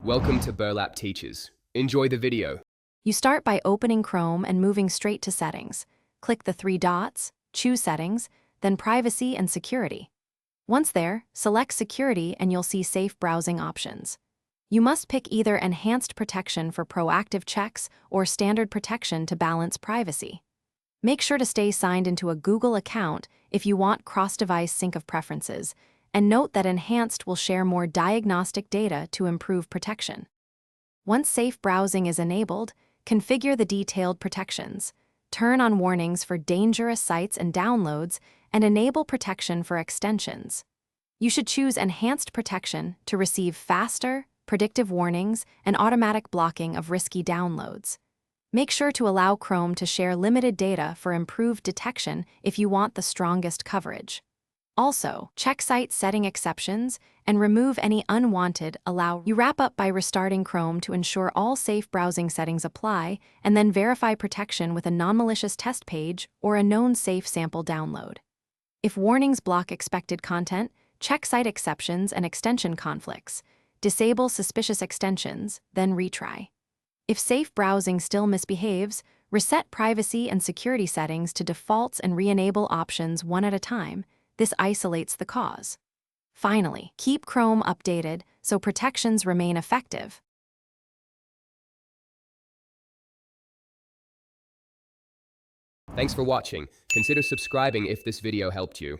Welcome to Burlap Teachers. Enjoy the video. You start by opening Chrome and moving straight to Settings. Click the three dots, choose Settings, then Privacy and Security. Once there, select Security and you'll see Safe Browsing options. You must pick either Enhanced Protection for proactive checks or Standard Protection to balance privacy. Make sure to stay signed into a Google account if you want cross-device sync of preferences, and note that Enhanced will share more diagnostic data to improve protection. Once safe browsing is enabled, configure the detailed protections. Turn on warnings for dangerous sites and downloads, and enable protection for extensions. You should choose Enhanced Protection to receive faster, predictive warnings and automatic blocking of risky downloads. Make sure to allow Chrome to share limited data for improved detection if you want the strongest coverage. Also, check site setting exceptions and remove any unwanted allow. You wrap up by restarting Chrome to ensure all safe browsing settings apply, and then verify protection with a non-malicious test page or a known safe sample download. If warnings block expected content, check site exceptions and extension conflicts. Disable suspicious extensions, then retry. If safe browsing still misbehaves, reset privacy and security settings to defaults and re-enable options one at a time. This isolates the cause. Finally, keep Chrome updated so protections remain effective. Thanks for watching. Consider subscribing if this video helped you.